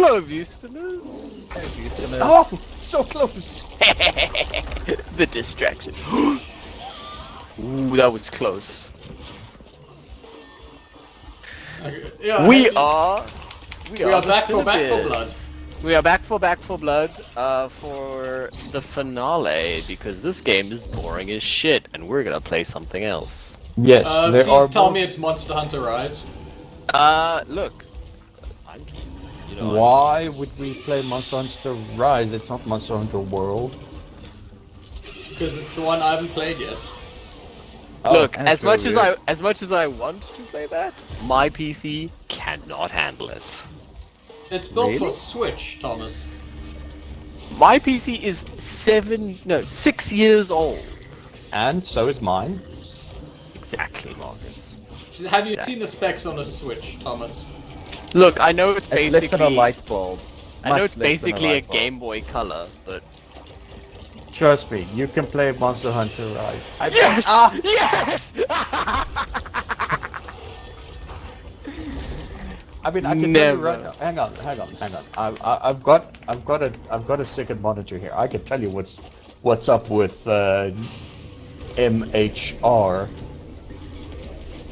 Hello, Viewstoners. Oh, so close. The distraction. Ooh, that was close. Yeah, We are back for Back for Blood. We are back for Back for Blood for the finale, because this game is boring as shit, and we're gonna play something else. Yes, there please are. tell me it's Monster Hunter Rise. Look. Why would we play Monster Hunter Rise? It's not Monster Hunter World. Because it's the one I haven't played yet. Look, Oh, as much as I want to play that, my PC cannot handle it. It's built Really? for Switch, Thomas. My PC is 6 years old. And so is mine. Exactly, Marcus. Have you seen the specs on a Switch, Thomas? Look, I know it's It's basically less than a light bulb. I know Much it's less than basically a light bulb. Game Boy Color, but Trust me, you can play Monster Hunter Rise. yes, yes. I mean, I can tell you right now. Hang on. I've got a second monitor here. I can tell you what's up with MHR.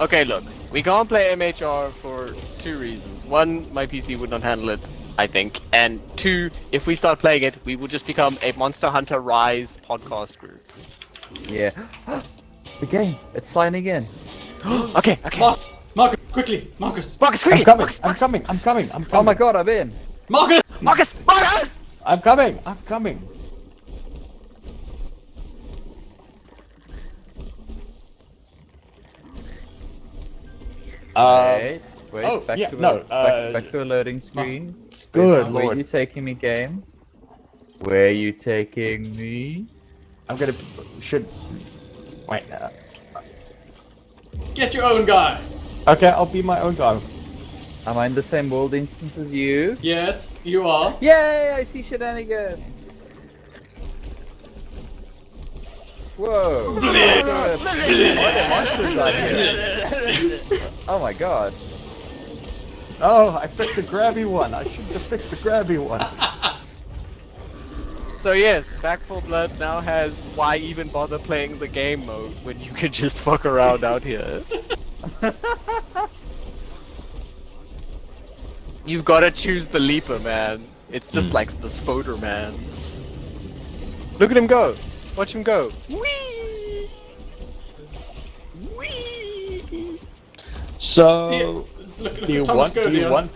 Okay, look, we can't play MHR for 2 reasons. 1, my PC would not handle it, I think, and 2, if we start playing it, we will just become a Monster Hunter Rise podcast group. Yeah. The game. It's signing in. Okay. Marcus, quickly! Marcus! Marcus, quickly! I'm coming. Oh my god, I'm in. Marcus! Marcus! I'm coming. Wait, oh, back yeah, to no, back to a loading screen. Good Where are lord. you taking me, game? Where are you taking me? I'm gonna wait. Get your own guy! Okay, I'll be my own guy. Am I in the same world instance as you? Yes, you are. Yay! I see shenanigans. Whoa! Why are there monsters out here? Oh my god! Oh, I picked the grabby one. I shouldn't have picked the grabby one. So yes, Back 4 Blood now has why even bother playing the game mode when you can just fuck around out here. You've gotta choose the leaper, man. It's just like the Spodermans. Look at him go! Watch him go! Whee! Whee! So, Look do you at Thomas go, Leon.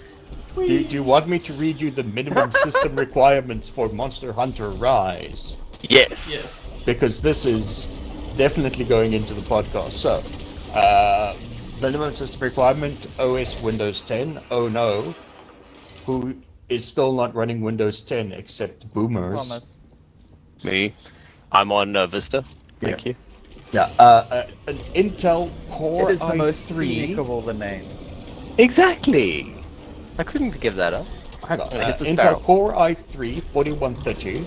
do you want me to read you the minimum system requirements for Monster Hunter Rise? Yes. Yes. Because this is definitely going into the podcast. So, minimum system requirement, OS Windows 10. Oh no. Who is still not running Windows 10 except boomers? Thomas. Me. I'm on Vista. Thank you. Yeah, an Intel Core It is the most i3. scenic of all the names. Exactly! I couldn't give that up. Hang on, I'm gonna hit this Intel barrel. Core i3 4130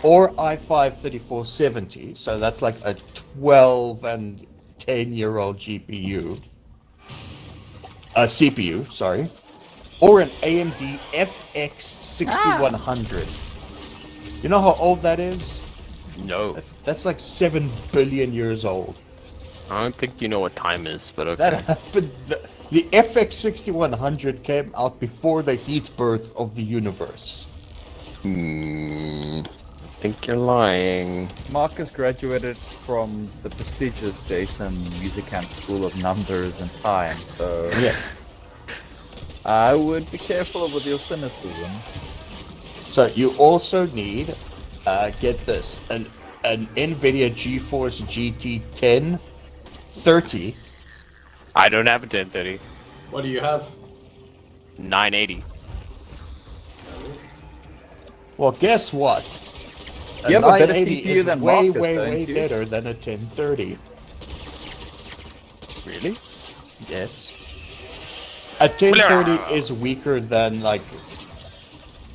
or i5 3470, so that's like a 12 and 10-year-old GPU. CPU, sorry. Or an AMD FX 6100. You know how old that is? No. That's like 7 billion years old. I don't think you know what time is, but okay. That happened. The FX 6100 came out before the heat birth of the universe. I think you're lying. Markus graduated from the prestigious Jason Music Camp School of Numbers and Time, so Yeah. I would be careful with your cynicism. So you also need, get this, an NVIDIA GeForce GT 1030. I don't have a 1030. What do you have? 980. Well, guess what? You have a better 980 CPU is than way, Markus, way, don't way you? better than a 1030. Really? Yes. A 1030 is weaker than, like...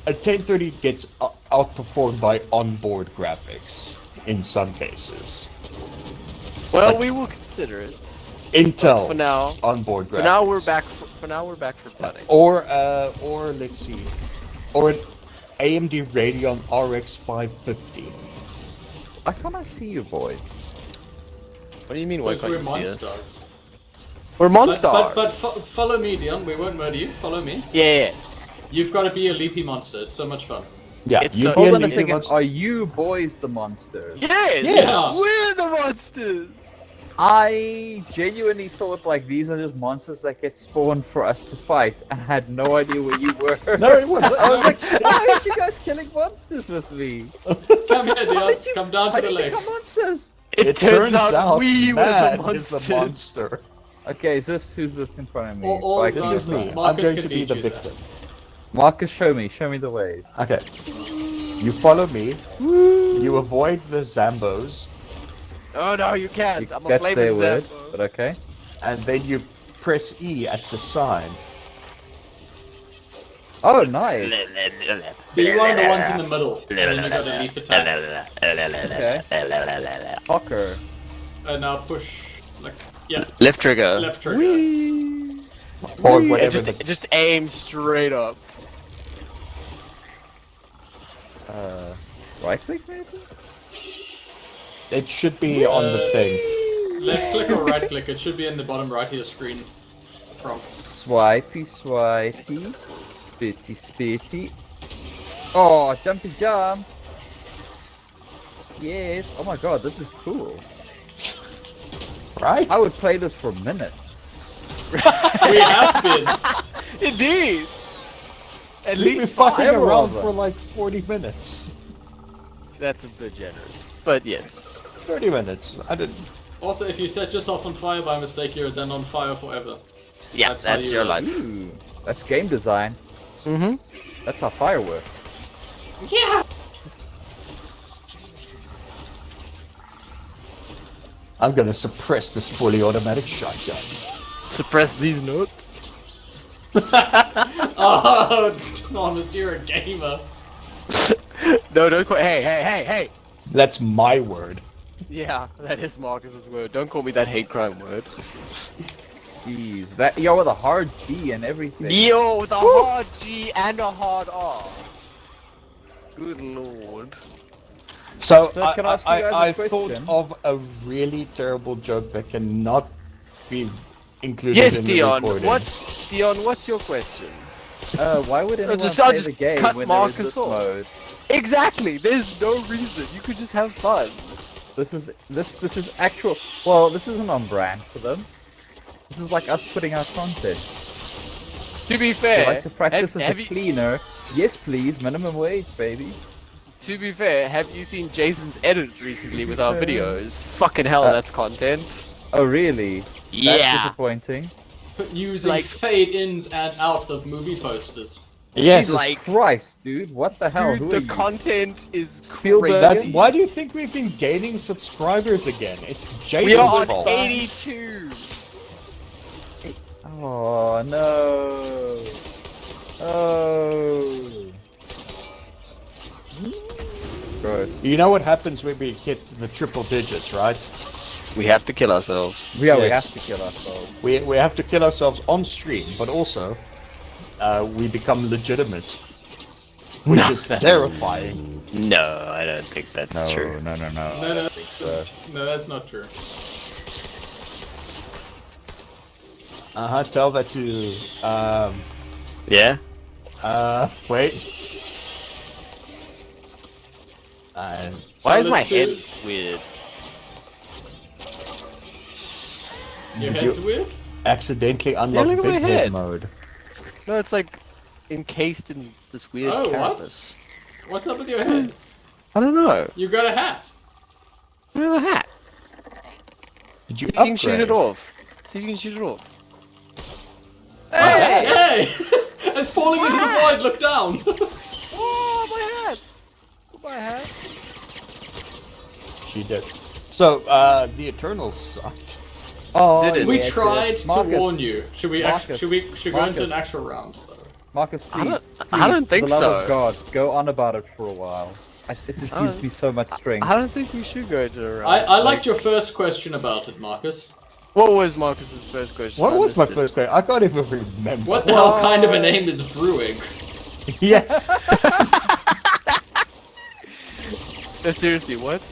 A 1030 gets outperformed by onboard graphics, in some cases. Well, Like- we will consider it. Intel For now. onboard graphics. For now we're back for planning. Or let's see. or an AMD Radeon RX 550. Why can't I see you boys? What do you mean? Why Because can't we're you see us? monsters. We're monsters. But follow me, Dion. We won't murder you. Follow me. Yeah. You've got to be a leapy monster. It's so much fun. Yeah, It's you a- Hold on a leapy second. monster. Are you boys the monsters? Yes. Yes. We're the monsters. I genuinely thought like these are just monsters that get spawned for us to fight, and I had no idea where you were. No, it wasn't. I was like, why aren't you guys killing monsters with me? Come here, How Dion. did you Come down how to the did you lake. become monsters? It turns out we were Matt the is the monsters. monster. Okay, who's this in front of me? All Like, This Marcus is me. I'm Marcus going can to be beat the you there. victim. Marcus, show me the ways. Okay. You follow me. You avoid the Zambos, Oh no, you can't. I'm a That's flaming their word, Zambo. but okay. and then you press E at the sign. Oh, nice. Be one of the ones in the middle. And then you got a leap attack. Okay. Hawker. And now push. Like, yeah, Left trigger. left trigger. Or And whatever the... just aim straight up. Right click maybe? It should be on the thing. Left click or right click. It should be in the bottom right of your screen. Prompts. Swipey. Spitty. Oh, jumpy jump. Yes. Oh my god, this is cool. Right? I would play this for minutes. We have been. Indeed. At We've been least fucking five around of them. for like 40 minutes. that's a bit generous, but yes. 30 minutes. I didn't... Also, if you set yourself on fire by mistake, you're then on fire forever. Yeah, That's how that's you your roll. life. Ooh, that's game design. Mm-hmm. That's how fire works. Yeah. I'm gonna suppress this fully automatic shotgun. Suppress these notes. Oh, Thomas, you're a gamer. No, don't call. Hey. That's my word. Yeah, that is Marcus's word. Don't call me that hate crime word. Jeez, that yo with a hard G and everything. Yo, with a hard G and a hard R. Good lord. So, So can I ask you guys a I thought question? of a really terrible joke that cannot be included Yes, in the Dion. recording. What's your question? Why would anyone I'll play just the game cut when Marcus there is this off. mode? Exactly. There's no reason. You could just have fun. This is actual. Well, this isn't on brand for them. This is like us putting out content. To be They fair, like to practice have, as have a you, cleaner. Yes, please, minimum wage, baby. to be fair, have you seen Jason's edits recently with our videos? Fucking hell, that's content. Oh, really? That's Yeah. disappointing. Using Like- fade-ins and outs of movie posters. Yes. Jesus like- Christ, dude! What the hell? Dude, Who the are you? content is Spielberg? That's, crazy. why do you think we've been gaining subscribers again? It's Jason's We are on fault. 82. Oh no! Oh. Gross. You know what happens when we hit the triple digits, right? We have to kill ourselves. Yeah, we Yes. have to kill ourselves. We have to kill ourselves on stream, but also we become legitimate, which is terrifying. No, I don't think that's No, true. no. No, no, that's not true. Tell that to Yeah? wait. Why is So my let's head do- weird? Your Did head's you- weird? accidentally unlock look at my big head. head mode. No, it's like encased in this weird Oh, what? carapace. What's up with your head? I don't know. You got a hat. I have a hat. Did you See if you can shoot upgrade? it off. See if you can shoot it off. Hey! Hey! It's falling into the void. Look down. Oh, my hat! My hat. She did. So, the Eternals sucked. Oh, Did it? We yeah, tried did. to Marcus, warn you. Should we Marcus, go into Marcus. an actual round? Marcus, I don't- please. I don't please, think for the love so. of God, go on about it for a while. It just gives me so much strength. I don't think we should go to a round. I liked your first question about it, Marcus. What was Marcus's first question? What I was my missed it. first question? I can't even remember. What the hell kind of a name is brewing? Yes. No, seriously, what?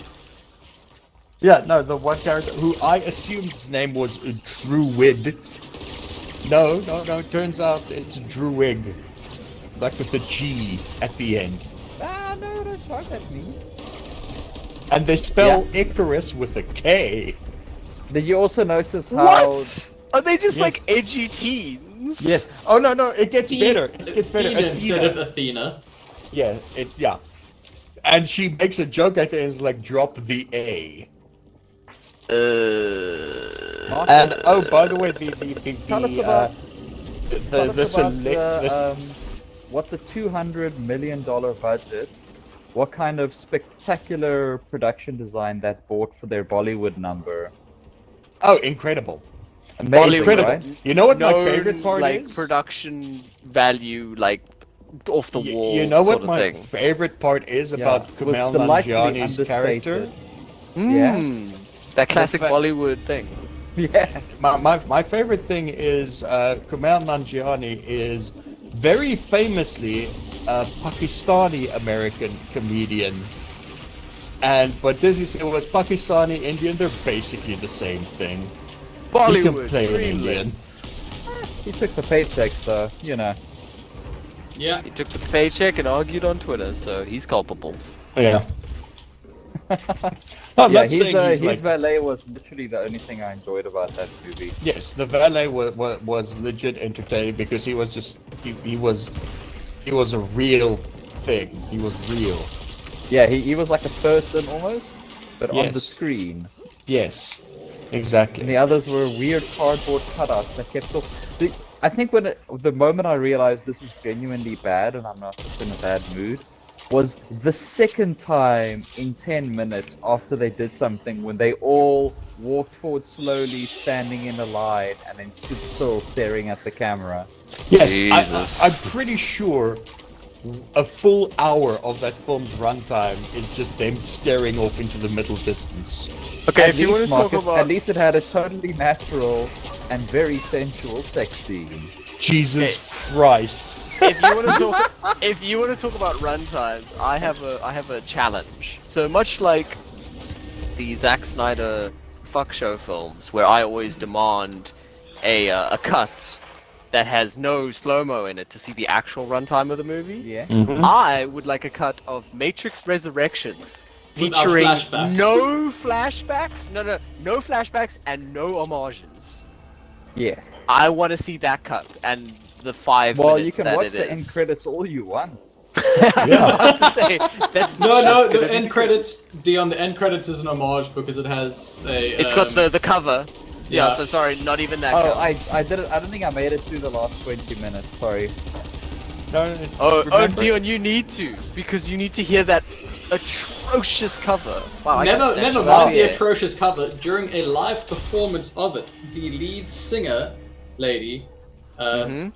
Yeah, no, the one character who I assumed his name was Druid. No, it turns out it's Druig. Like with the G at the end. Ah, no, don't talk at me. And they spell Icarus with a K. Did you also notice how... What? Are they just Yeah. like edgy teens? Yes. Oh no, it gets better. It gets better. Athena instead of Athena. Yeah, yeah. And she makes a joke at the end, is like drop the A. Uh, And oh, by the way, the Tell us about, what the $200 million budget, what kind of spectacular production design that bought for their Bollywood number. oh, incredible. Amazing, Incredible. right? You know what my known, favorite part like, is? production value, like, off the wall You know what sort of my thing. favorite part is about was Kumail delightfully Nanjiani's character? understated. Yeah. That classic fa- Bollywood thing. Yeah. My favorite thing is Kumail Nanjiani is very famously a Pakistani American comedian. But Disney said, well, it's Pakistani Indian, they're basically the same thing. You can Bollywood, play an Greenland. Indian. He took the paycheck, so, you know. Yeah. He took the paycheck and argued on Twitter, so he's culpable. Yeah. No, I'm Yeah, not saying his like, valet was literally the only thing I enjoyed about that movie. yes, the valet was legit entertaining because he was just he was a real thing. He was real. Yeah, he was like a person almost, but on the Yes. screen. Yes, And exactly. the others were weird cardboard cutouts that kept off. I think the moment I realized this is genuinely bad and I'm not just in a bad mood, was the second time in 10 minutes after they did something when they all walked forward slowly, standing in a line, and then stood still staring at the camera. Yes, Jesus. I'm pretty sure a full hour of that film's runtime is just them staring off into the middle distance. Okay, At if you want to least, talk Marcus, about... at least it had a totally natural and very sensual sex scene. Jesus Christ. if you want to talk about runtimes, I have a challenge. So much like the Zack Snyder fuck show films, where I always demand a cut that has no slow-mo in it to see the actual runtime of the movie. Yeah. I would like a cut of Matrix Resurrections Without featuring flashbacks. no flashbacks, no flashbacks and no homages. Yeah. I want to see that cut and the 5 Well, minutes you can that watch it the is. end credits all you want. I was about to say, that's No, just the gonna end be- credits, Dion, the end credits is an homage because it has a... It's got the cover. Yeah. yeah. So sorry, not even that. Oh, counts. I didn't. I don't think I made it through the last 20 minutes. Sorry. No, Oh, remember- Dion, you need to because you need to hear that atrocious cover. Wow, I Never got snatched mind up. the yeah. atrocious cover. During a live performance of it, the lead singer lady Mhm.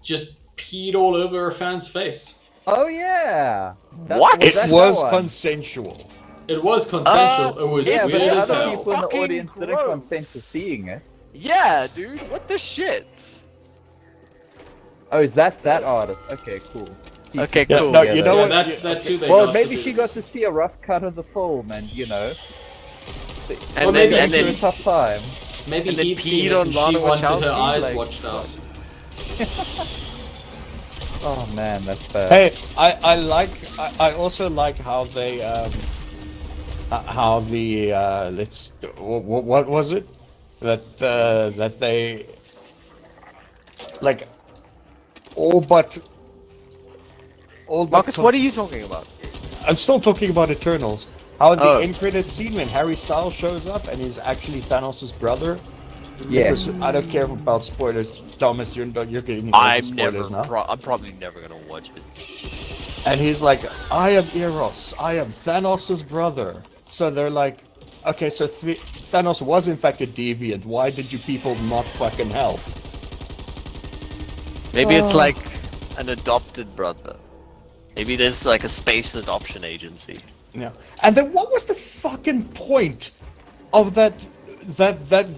just peed all over a fan's face. Oh yeah. What? It that was one? consensual. It was consensual. It was Yeah, but weird the as other hell. people in the Fucking audience didn't gross. consent to seeing it. Yeah, dude. What the shit? Oh, is that artist? Okay, cool. Piece Okay, it Yeah, cool. no, together. you know Yeah, what? that's who they Well, got maybe to she do got this. to see a rough cut of the film, and you know, And Or then maybe and he then a tough time. Maybe and then he'd seen peed it on and she Lana wanted her Wachowski, eyes like, watched out. Oh man, that's bad. Hey, I also like how they how the what was it that they like all but Marcus, what are you talking about? I'm still talking about Eternals. How in the Oh. end credits scene when Harry Styles shows up and he's actually Thanos' brother. Yeah. Because I don't care about spoilers, Thomas. You're getting into I'm spoilers never. now. I'm probably never gonna watch it. And he's like, I am Eros. I am Thanos' brother. So they're like, okay, so Thanos was in fact a deviant. Why did you people not fucking help? Maybe it's Oh. like an adopted brother. Maybe there's like a space adoption agency. Yeah. And then what was the fucking point of that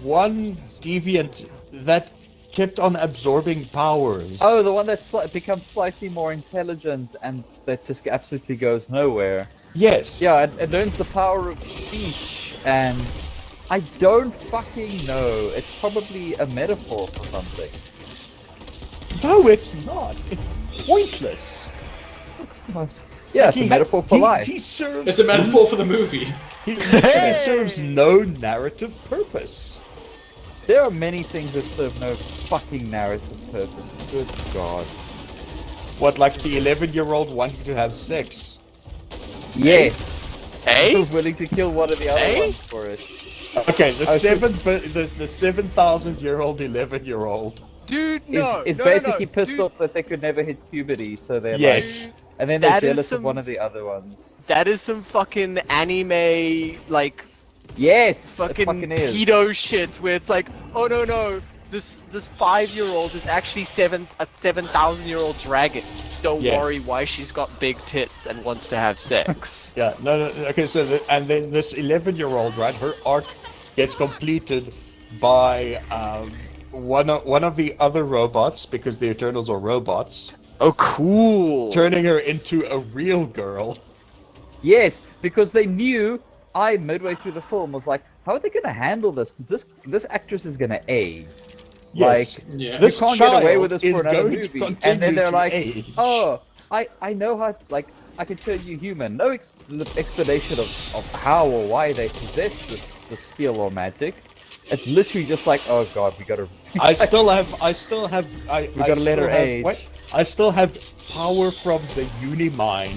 one deviant that kept on absorbing powers. Oh, the one that becomes slightly more intelligent and that just absolutely goes nowhere. Yes. Yeah, it learns the power of speech, and I don't fucking know. It's probably a metaphor for something. No, it's not. It's pointless. It's the most... Yeah, it's a metaphor for life. He serves. It's a metaphor for the movie. He literally serves no narrative purpose. There are many things that serve no fucking narrative purpose. Good God. What, like the 11-year-old wanting to have sex? Yes. Eh? I'm willing to kill one of the other Eh? ones for it. Okay, the I think- 7,000-year-old 11-year-old. Dude, no. Is no, basically no, pissed dude, off that they could never hit puberty, so they're Yes. like, and then they're That is jealous some- of one of the other ones. That is some fucking anime, like, Yes, it fucking fucking is. pedo shit where it's like, oh no, this 5-year-old is actually a 7,000-year-old dragon. Don't Yes. worry why she's got big tits and wants to have sex. Yeah, no, okay, so, and then this 11-year-old, right, her arc gets completed by one of the other robots, because the Eternals are robots, Oh, cool. turning her into a real girl. Yes, because they knew. I midway through the film was like, how are they gonna handle this? Because this actress is gonna age. Yes. Like, Yeah. This you can't get away child with this is for another going to movie. And continue then they're to like, age. oh, I know how, like, I can turn you human. No explanation of how or why they possess this skill or magic. It's literally just like, oh god, we gotta. I still have. We gotta let her age. What? I still have power from the Unimind,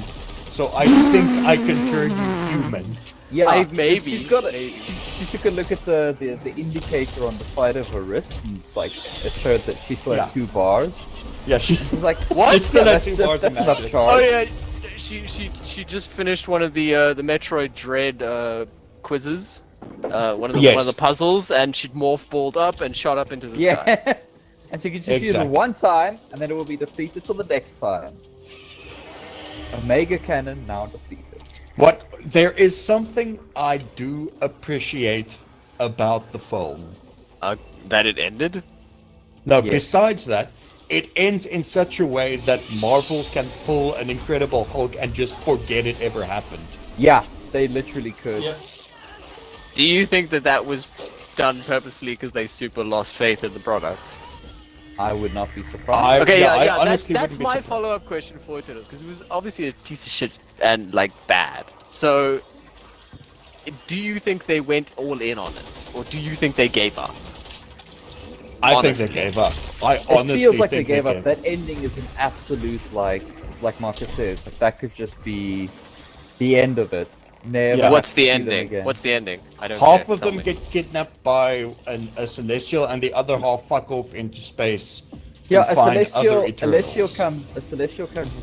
so I think I can turn you human. Yeah, maybe. She's got Maybe. She took a look at the indicator on the side of her wrist, and it's like it showed that she still had Yeah. 2 bars. Yeah, she's. She's like, What? She still Yeah, had 2 bars of that's enough magic. charge. Oh yeah, she just finished one of the Metroid Dread quizzes. One of the puzzles, and she'd morphed up and shot up into the sky. Yeah, and she can just use it Exactly. one time, and then it will be defeated till the next time. Omega Cannon now defeated. What? There is something I do appreciate about the film. That it ended. No, Yes. besides that, it ends in such a way that Marvel can pull an Incredible Hulk and just forget it ever happened. Yeah, they literally could. Yeah. Do you think that was done purposefully because they super lost faith in the product? I would not be surprised. Okay, I that's honestly wouldn't be my surprised. follow-up question for Eternals, because it was obviously a piece of shit and like bad. So, do you think they went all in on it, or do you think they gave up? I think they Honestly. gave up. I It honestly feels like they think gave up. That ending is an absolute, like Markus says, like that could just be the end of it. Never. Yeah. have What's to the see them ending? again. What's the ending? I don't. Half care. of Tell them me. get kidnapped by a Celestial, and the other half fuck off into space. to Yeah, a find other celestial Eternals. comes and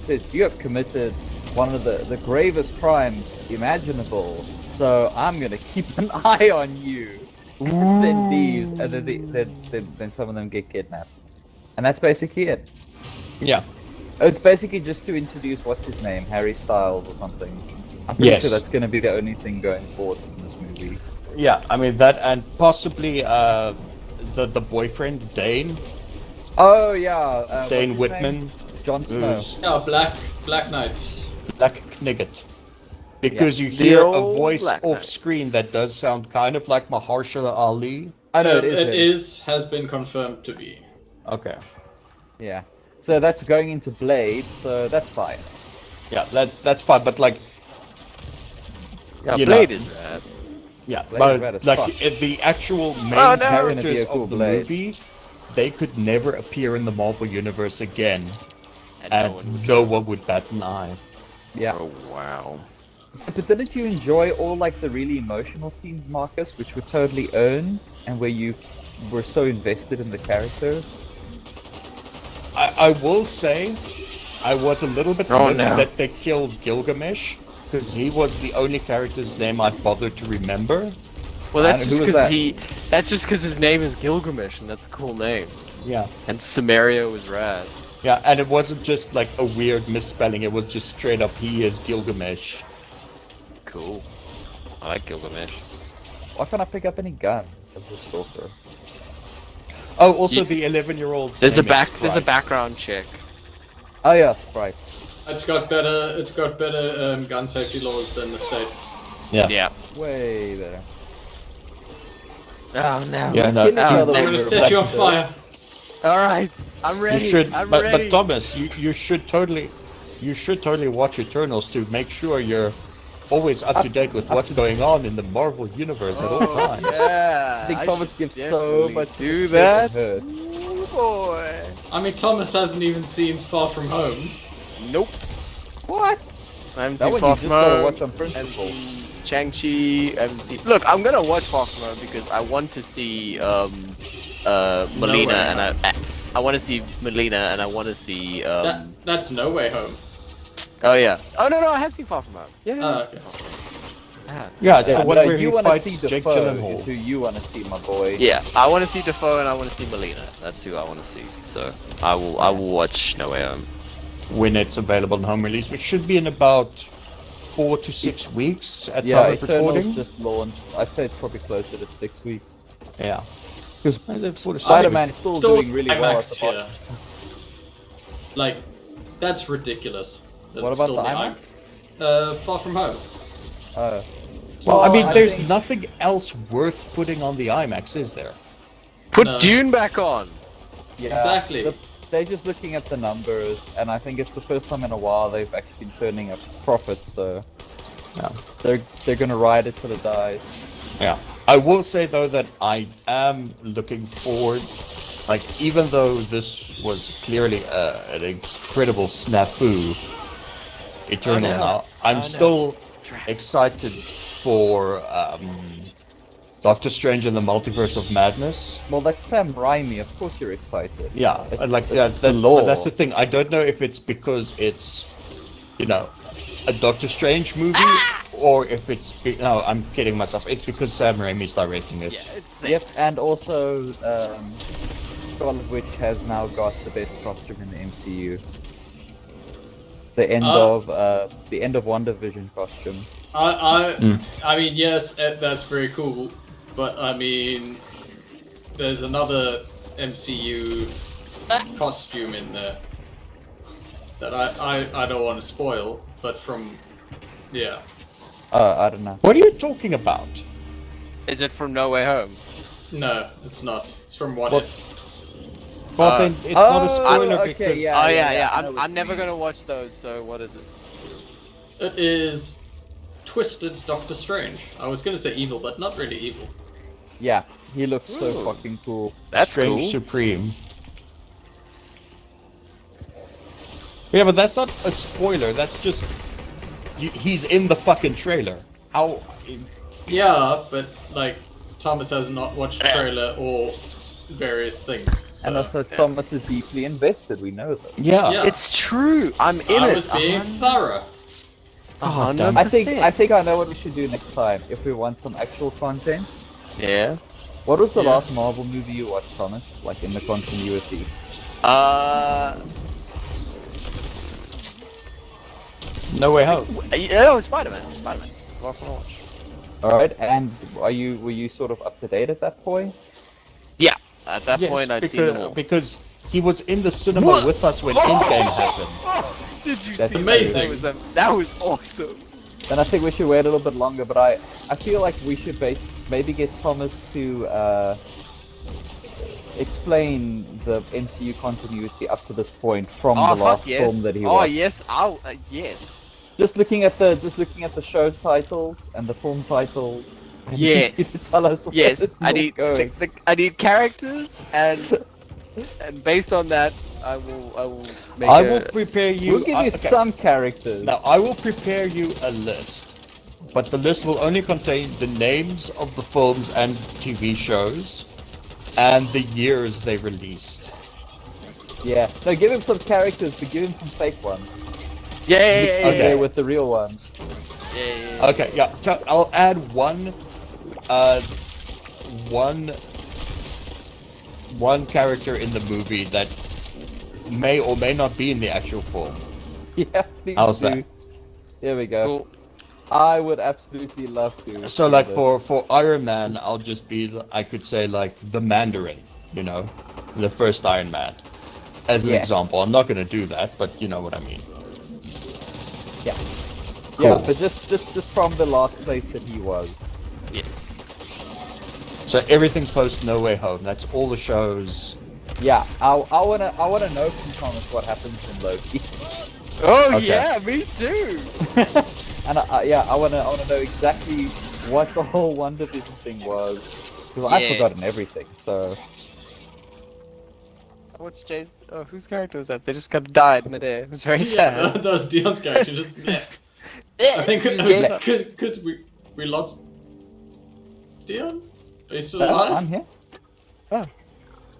says, you have committed one of the gravest crimes imaginable, so I'm gonna keep an eye on you. And then leaves, and then some of them get kidnapped. And that's basically it. Yeah. It's basically just to introduce, what's his name, Harry Styles or something. I'm pretty Yes. sure that's gonna be the only thing going forward in this movie. Yeah, I mean that, and possibly the boyfriend Dane, Oh yeah, what's Dane his Whitman, name? Jon Snow. who's Yeah, Black Knight. Black Knigget. Because you The hear a old voice Black off Knight. screen that does sound kind of like Mahershala Ali. I know it is. It him. has been confirmed to be. Okay. Yeah. So that's going into Blade, so that's fine. Yeah, that's fine, but like, Yeah, you Blade know. is bad. yeah, Blade but Red as like fuck. the actual main Oh, no. characters Gonna be a cool of the Blade. movie, they could never appear in the Marvel universe again, And and no one would bat an eye. Yeah. Oh wow. But didn't you enjoy all like the really emotional scenes, Marcus, which were totally earned and where you were so invested in the characters? I will say, I was a little bit Oh, miffed no. that they killed Gilgamesh, because he was the only character's name I bothered to remember. Well, that's And just who was because that? That's just because his name is Gilgamesh, and that's a cool name. Yeah. And Samaria was rad. Yeah, and it wasn't just like a weird misspelling, it was just straight up, he is Gilgamesh. Cool. I like Gilgamesh. Why can't I pick up any gun as a stalker? Oh, also You- the 11-year-old. There's a background check. Oh yeah, Sprite. It's got better gun safety laws than the States. Yeah. Yeah. Way better. Oh no. Yeah, no. Kill each Oh, other no. I'm when gonna we're set you on black fire. Alright. I'm ready. You should, I'm but ready. Thomas, you should totally watch Eternals to make sure you're always up to date with what's going on in the Marvel universe at all Oh, times. yeah. I think Thomas should gives so definitely much do shit, that. it hurts. Ooh, boy. I mean, Thomas hasn't even seen Far From Home. Nope. What? I haven't That seen one Far you From just gotta Home. watch on I haven't principle. seen Shang-Chi. I haven't seen. Look, I'm gonna watch Far From Home because I want to see Melina, and I want to see Melina, and I want to see That's No Way Home. Oh yeah. Oh no, I have seen Far From Home. Yeah. Oh, okay. Yeah, it's Yeah, the one no, where you he want to fights see Jake Defoe is Gyllenhaal. who you want to see, my boy. Yeah, I want to see Defoe and I want to see Melina. That's who I want to see. So I will watch No Way Home. When it's available on home release, which should be in about 4 to 6 weeks at Yeah, time of recording. Eternals just launched. I'd say it's probably closer to 6 weeks. Yeah. Because 4 to 6 Spider-Man is still doing really well at IMAX the here. box. Like, that's ridiculous. that What it's about still the IMAX? Far From Home. Well, I mean, I there's think- nothing else worth putting on the IMAX, is there? Put No. Dune back on. Yeah, Exactly. they're just looking at the numbers, and I think it's the first time in a while they've actually been turning a profit. So Yeah. they're gonna ride it till it dies. Yeah. I will say though that I am looking forward, like even though this was clearly an incredible snafu, Eternals Oh, no. now, I'm Oh, no. still excited for Doctor Strange and the Multiverse of Madness. Well, that's Sam Raimi. Of course, you're excited. Yeah, It's- like it's yeah, the that, law. that's the thing. I don't know if it's because it's, you know, a Doctor Strange movie, or if it's no, I'm kidding myself. It's because Sam Raimi's directing it. Yeah, it's sick. Yep, and also Scarlet Witch has now got the best costume in the MCU. The end of WandaVision costume. I mean, yes, that's very cool, but I mean, there's another MCU costume in there that I don't want to spoil, but yeah. I don't know. What are you talking about? Is it from No Way Home? No, it's not. It's from What What- If. Well, then it's not a spoiler okay, because yeah. Oh yeah. I know what I'm you never mean. gonna watch those. So what is it? It is Twisted Doctor Strange. I was gonna say evil, but not really evil. Yeah, he looks so Ooh. fucking cool. That's Strange cool. Supreme. Yeah, but that's not a spoiler. That's just he's in the fucking trailer. How? Yeah, but like Thomas has not watched the trailer or various things. So. And also, Thomas is deeply invested. We know that. Yeah. Yeah. It's true. I'm in I it. was being thorough. Oh, 100%. damn. I think I know what we should do next time if we want some actual content. Yeah. What was the Yeah. last Marvel movie you watched, Thomas? Like in the continuity? No Way Home. Yeah, Spider-Man. Spider-Man. Last one I watched. All right, and were you sort of up to date at that point? Yeah. At that Yes, point, I'd seen them because, all. because he was in the cinema with us when Endgame happened. Did you That's see amazing. That was awesome. Then I think we should wait a little bit longer. But I feel like we should maybe get Thomas to explain the MCU continuity up to this point from the last fuck yes. film that he Oh watched. yes, yes. Just looking at the show titles and the film titles. I need Yes. you to tell us where Yes, this is I need going. I need characters, and based on that, I will make I a- will prepare you. We'll give you okay. some characters. Now I will prepare you a list, but the list will only contain the names of the films and TV shows, and the years they released. Yeah. No, give him some characters, but give him some fake ones. Yeah, Mixed in Okay. there with the real ones. yeah. Okay, yeah. I'll add one character in the movie that may or may not be in the actual film. Yeah, please How's do. that? There we go. Cool. I would absolutely love to. So do like this. for Iron Man, I'll just be I could say like the Mandarin, you know, the first Iron Man. As an Yeah. example, I'm not going to do that, but you know what I mean. Yeah. Cool. Yeah, but just from the last place that he was. Yes. So everything post No Way Home. That's all the shows. Yeah, I wanna know from Thomas what happens in Loki. Oh Okay. yeah, me too. And I wanna know exactly what the whole WandaVision thing was, because I've Yeah. forgotten everything. So What's Jay's? Oh, whose character was that? They just kind of died midair. It was very Yeah, sad. that was Dion's character. Just meh. I think Yeah. because we lost Dion. Are you still alive? I'm here. Oh.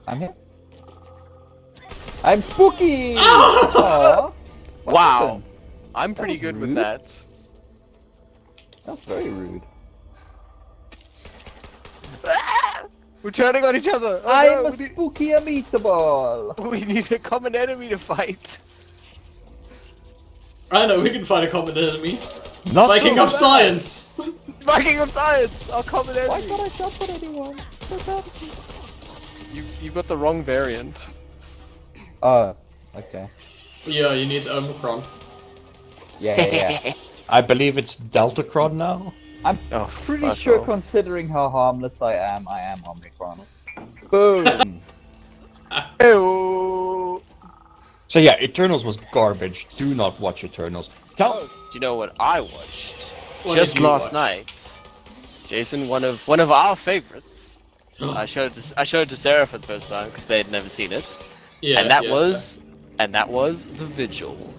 I'm here. I'm spooky. Ah! Aw, what Wow. happened? I'm pretty was good with rude. that. That's very rude. We're turning on each other. Oh, I'm no, a spooky meatball. we need a common enemy to fight. I know we can find a common enemy. Not Viking so of bad. science. Viking of Science, our common Why enemy. can't I jump at anyone? So bad. You got the wrong variant. Oh, okay. Yeah, you need Omicron. Yeah. I believe it's Deltacron now. I'm Oh, pretty fuck sure, off. considering how harmless I am Omicron. Boom. Ew. So yeah, Eternals was garbage. Do not watch Eternals. Tell Do you know what I watched? What Just did you last watch? night. Jason, one of our favorites. I showed it to Sarah for the first time because they had never seen it, Yeah, and that yeah, was The Vigil. yeah.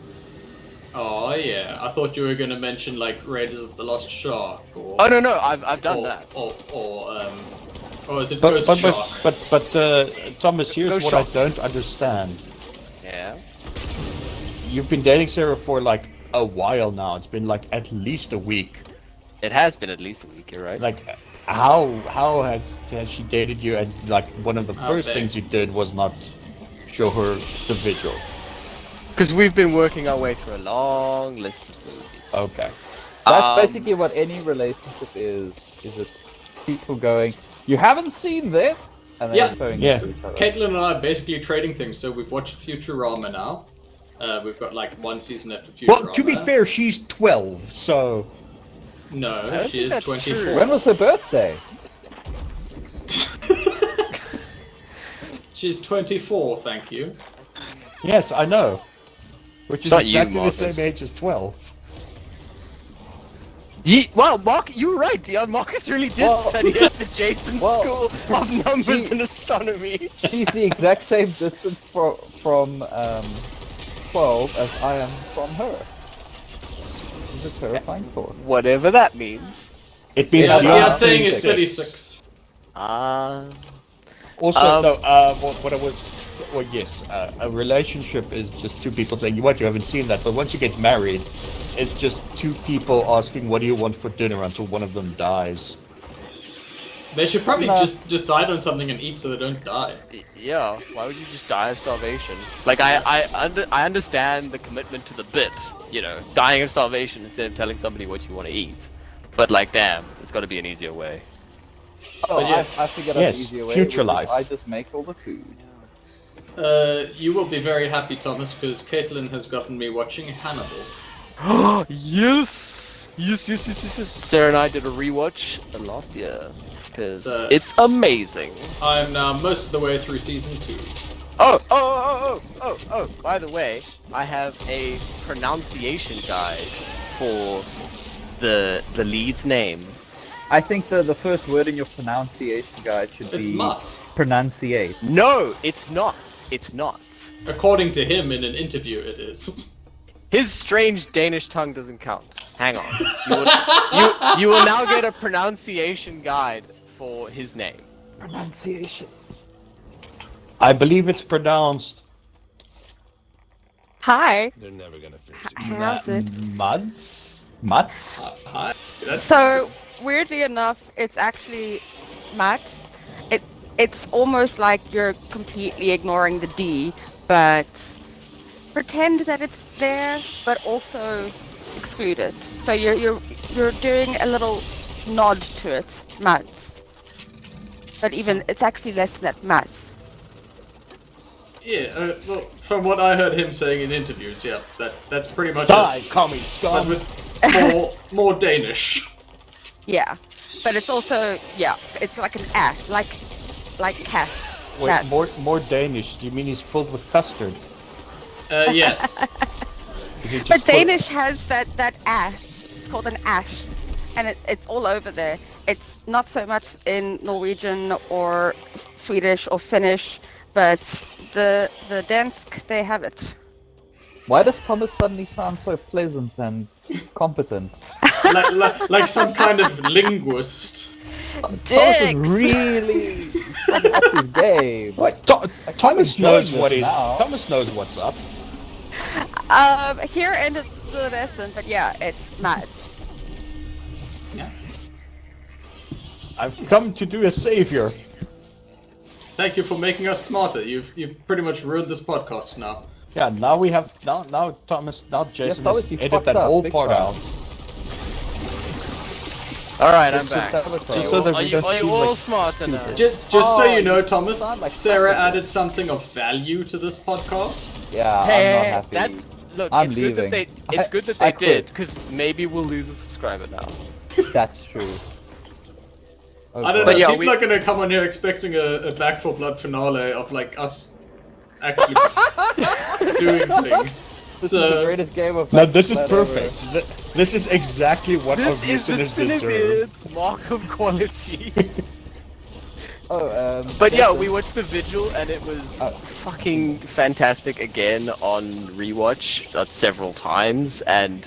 Oh yeah, I thought you were gonna mention like Raiders of the Lost Shark or. Oh no, I've done that. Or is it but Ghost but, Shark? but Thomas, here's Go what Shark. I don't understand. Yeah. You've been dating Sarah for like a while now. It's been like at least a week. It has been at least a week, you're right? Like, how has she dated you? And like one of the How first big? things you did was not show her the Vigil. Because we've been working our way through a long list of movies. Okay. That's basically what any relationship is. Is it people going, "You haven't seen this," and then Yeah. showing Yeah. it to each other. Caitlin and I are basically trading things. So we've watched Futurama now. We've got like one season after Futurama. Well, to be fair, she's 12, so no, don't she think is that's 24. true. When was her birthday? She's 24, thank you. yes, I know. Which is Not you, exactly the Markus. same age as 12. Well, Mark, you're right, Dion. Marcus really did Well- study at the Jason Well, School of Numbers she- and Astronomy. She's the exact same distance from 12 as I am from her. This is a terrifying thought. Whatever that means. It means Yeah, Yeah, Dion's I'm saying it's 36. 36. Also, Um, no, what I was, well, yes, a relationship is just two people saying, what, you haven't seen that, but once you get married, it's just two people asking, what do you want for dinner until one of them dies. They should probably No. just decide on something and eat so they don't die. Yeah, why would you just die of starvation? Like, I understand the commitment to the bit, you know, dying of starvation instead of telling somebody what you want to eat. But, like, damn, there's got to be an easier way. Oh, But yes. I figured out Yes, an easier way. future which is life. I just make all the food. You will be very happy, Thomas, because Caitlin has gotten me watching Hannibal. Yes! Yes. Sarah and I did a rewatch last year. Because So- it's amazing. I'm now most of the way through season 2. Oh, by the way, I have a pronunciation guide for the lead's name. I think the first word in your pronunciation guide should It's be must. pronunciate. No, it's not. It's not. According to him in an interview, it is. His strange Danish tongue doesn't count. Hang on. You will now get a pronunciation guide for his name. Pronunciation. I believe it's pronounced Hi. They're never gonna finish it. How's it? Muds? Mutz? Hi. That's So weirdly enough, it's actually Max. It's almost like you're completely ignoring the D, but pretend that it's there, but also exclude it. So you're doing a little nod to it, Max. But even it's actually less than that, Max. Yeah, well, from what I heard him saying in interviews, yeah, that's pretty much Die, it. commie But scum! with more Danish. Yeah, but it's also it's like an ash, like cat. Wait, cat. more Danish? Do you mean he's filled with custard? Yes. Is he just But full- Danish has that ash. It's called an ash, and it's all over there. It's not so much in Norwegian or Swedish or Finnish, but the Dansk, they have it. Why does Thomas suddenly sound so pleasant and competent? like some kind of linguist. Thomas is Dicks. really up his game. Wait, Thomas enjoying knows this what is. now. Thomas knows what's up. Here ended the lesson, but yeah, it's mad. Yeah. I've come to do a savior. Thank you for making us smarter. You've pretty much ruined this podcast now. Yeah, now we have now Thomas Jason Thomas, has you edited fucked that up whole big part time. out. All right, I'm Just back. sabotage. Just so that Are we you, don't are you seem all like smarter now? stupid. Just so Oh, you know, you Thomas, sound like Sarah Patrick. added something of value to this podcast. Yeah, Hey, I'm not happy. look, I'm it's leaving. good that they it's good that I they did, quit. because maybe we'll lose a subscriber now. That's true. Oh, I don't But know. yeah, People we- are gonna come on here expecting a Back 4 Blood finale of like us actually doing things. This is the greatest game of. No, this is Back 4 perfect. This is exactly what our This is the listeners deserve. Cinevid mark of quality. Oh, But yeah, Jason, we watched the Vigil, and it was fucking fantastic again on rewatch several times, and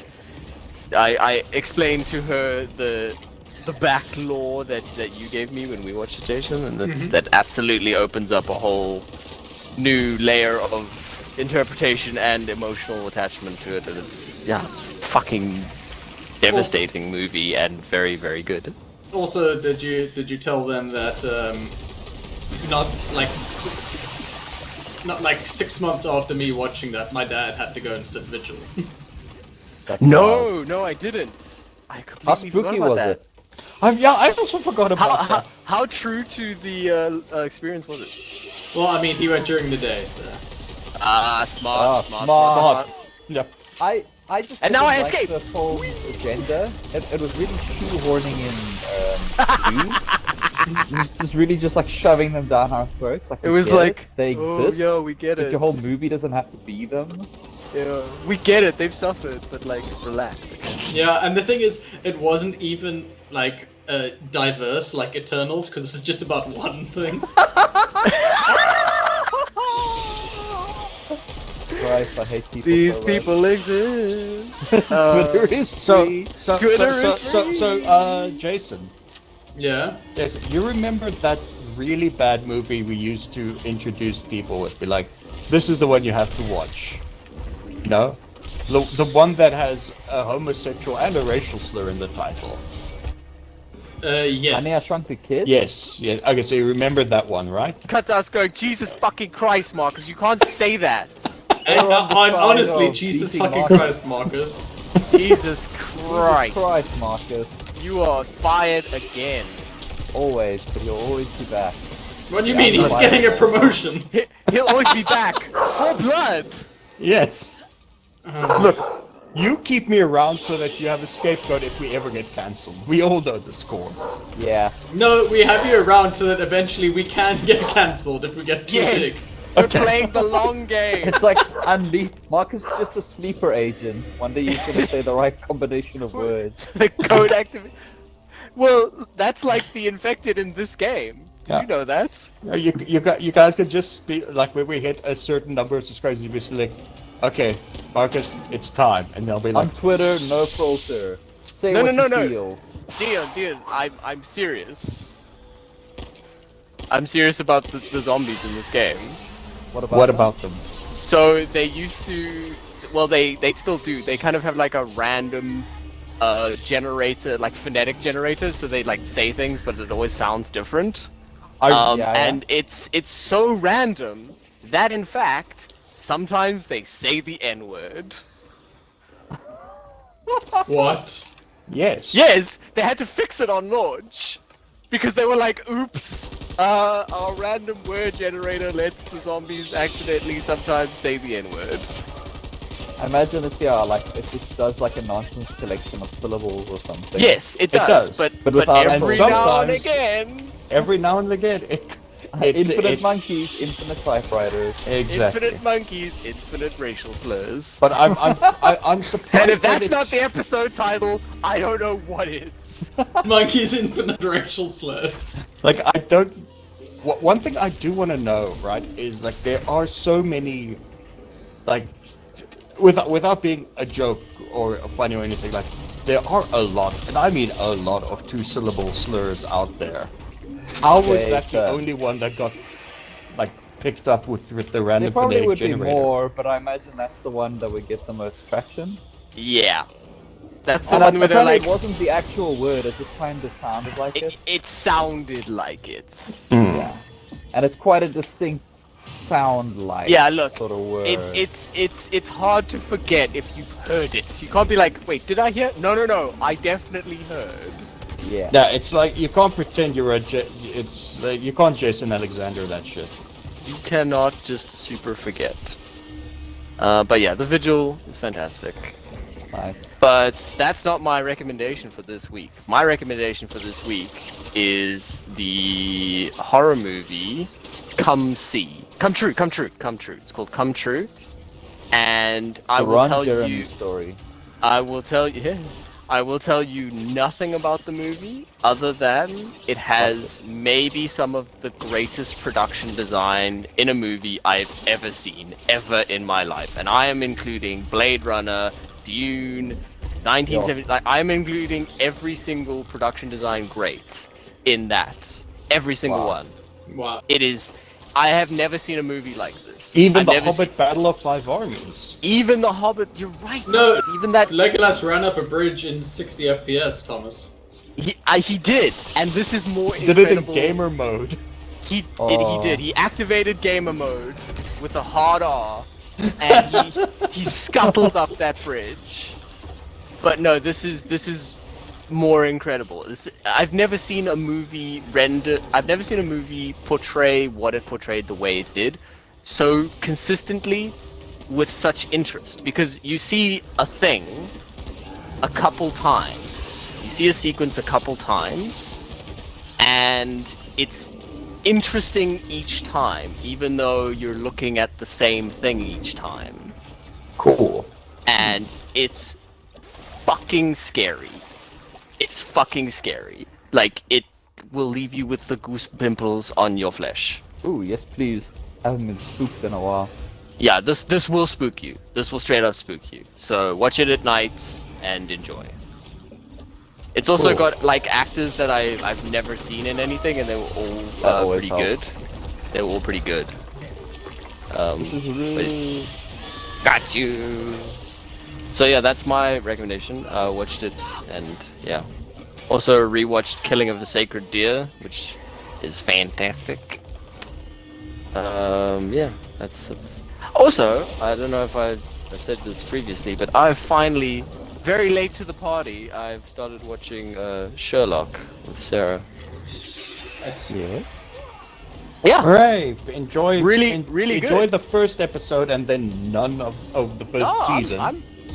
I explained to her the back lore that you gave me when we watched it, Jason, and that absolutely opens up a whole new layer of interpretation and emotional attachment to it, and it's fucking devastating movie and very, very good. Also, did you tell them that not like 6 months after me watching that, my dad had to go and sit vigil. that's wild. No, I didn't. I How completely forgot spooky about was that. it? I also forgot about that. How true to the experience was it? Well, I mean, he went during the day, so. Smart. Yeah. I just And now I didn't like escape. the whole agenda. It was really shoehorning in dudes. It was just really just like shoving them down our throats. Like It we was get like, they oh, exist. yo, we get But it. your whole movie doesn't have to be them. Yeah, we get it. They've suffered, but like, relax. Yeah, and the thing is, it wasn't even like diverse like Eternals, because it was just about one thing. Christ, I hate people. These so much. people exist. Twitter is free. Jason, Yeah. you remember that really bad movie we used to introduce people with? Be like, this is the one you have to watch. No? The one that has a homosexual and a racial slur in the title. Yes. Honey, I Shrunk the Kids? Yes. Okay, so you remember that one, right? Cut to us going, Jesus fucking Christ, Marcus, you can't say that. I'm side honestly of Jesus beating fucking Marcus. Christ, Marcus. Jesus Jesus Christ. Christ, Marcus. You are fired again. Always, but you'll always be back. What do you mean? He's Why? getting a promotion. He'll always be back. For blood. Yes. Look, you keep me around so that you have a scapegoat if we ever get cancelled. We all know the score. Yeah. No, we have you around so that eventually we can get cancelled if we get too big. Yes. We're playing the long game. It's like Marcus is just a sleeper agent. One day he's gonna say the right combination of words. The code activate. Well, that's like the infected in this game. Did Yeah. you know that? You guys can just be like, when we hit a certain number of subscribers, you be like, okay, Marcus, it's time, and they'll be like, On Twitter, no filter. Say No, what no, you no, no. feel. Dion, I'm serious. I'm serious about the zombies in this game. What about what them? about them? So they used to, well, they still do. They kind of have like a random generator, like phonetic generator. So they like say things, but it always sounds different. Yeah. And it's so random that in fact sometimes they say the N-word. What? Yes. Yes, they had to fix it on launch because they were like, "Oops, Our random word generator lets the zombies accidentally sometimes say the N-word. I imagine it's like if it does like a nonsense collection of syllables or something. Yes, it does. does. But without every and now and sometimes- again, Every now and again, it Infinite monkeys, infinite typewriters. exactly. infinite monkeys, infinite racial slurs. But I'm surprised. And if that that's not the episode title, I don't know what is. Monkeys infinite racial slurs. Like I don't. One thing I do want to know, right, is like there are so many, like, without being a joke or funny or anything, like there are a lot, and I mean a lot of 2-syllable slurs out there. How was Okay, that the so- only one that got like picked up with the There random probably phonetic would be generator? more, but I imagine that's the one that would get the most traction. Yeah. That's the And one where they're apparently like, it wasn't the actual word, it just kind of sounded like it. it sounded like it. Yeah. And it's quite a distinct sound like Yeah, look, sort of word. it's hard to forget if you've heard it. You can't be like, wait, did I hear? No, I definitely heard. Yeah. Yeah, it's like you can't pretend you're it's like you can't Jason Alexander that shit. You cannot just super forget. But yeah, the Vigil is fantastic. Nice. But that's not my recommendation for this week. My recommendation for this week is the horror movie Come True. It's called Come True. And I The will Ron tell Jeremy you story. I will tell you nothing about the movie other than it has maybe some of the greatest production design in a movie I've ever seen, ever in my life. And I am including Blade Runner, Dune, 1970. Like, I am including every single production design great in that. Every single Wow. one. Wow. It is. I have never seen a movie like this. Even I've the never Hobbit seen- Battle of Five Armies. Even the Hobbit. You're right. No, Marcus, even that. Legolas ran up a bridge in 60 FPS, Thomas. He did, and this is more Did it in incredible. gamer mode. He Oh. did. He activated gamer mode with a hard R, and he scuttled up that bridge. But no, this is more incredible. I've never seen a movie I've never seen a movie portray what it portrayed the way it did, so consistently, with such interest. Because you see a thing a couple times, you see a sequence a couple times, and it's interesting each time, even though you're looking at the same thing each time. Cool. And it's fucking scary. It's fucking scary. Like, it will leave you with the goose pimples on your flesh. Ooh, yes please. I haven't been spooked in a while. Yeah, this will spook you. This will straight up spook you. So watch it at night and enjoy. It's also Cool. got like actors that I've never seen in anything, and they were all That always pretty good. helps. They were all pretty good. This is really... Got you. So yeah, that's my recommendation. Watched it, and yeah. Also rewatched Killing of the Sacred Deer, which is fantastic. Yeah, that's. Also, I don't know if I said this previously, but I've finally, very late to the party, I've started watching Sherlock with Sarah. Nice. Yes. Yeah. Hooray! Enjoy. Really enjoy good. the first episode and then none of the first Oh, season.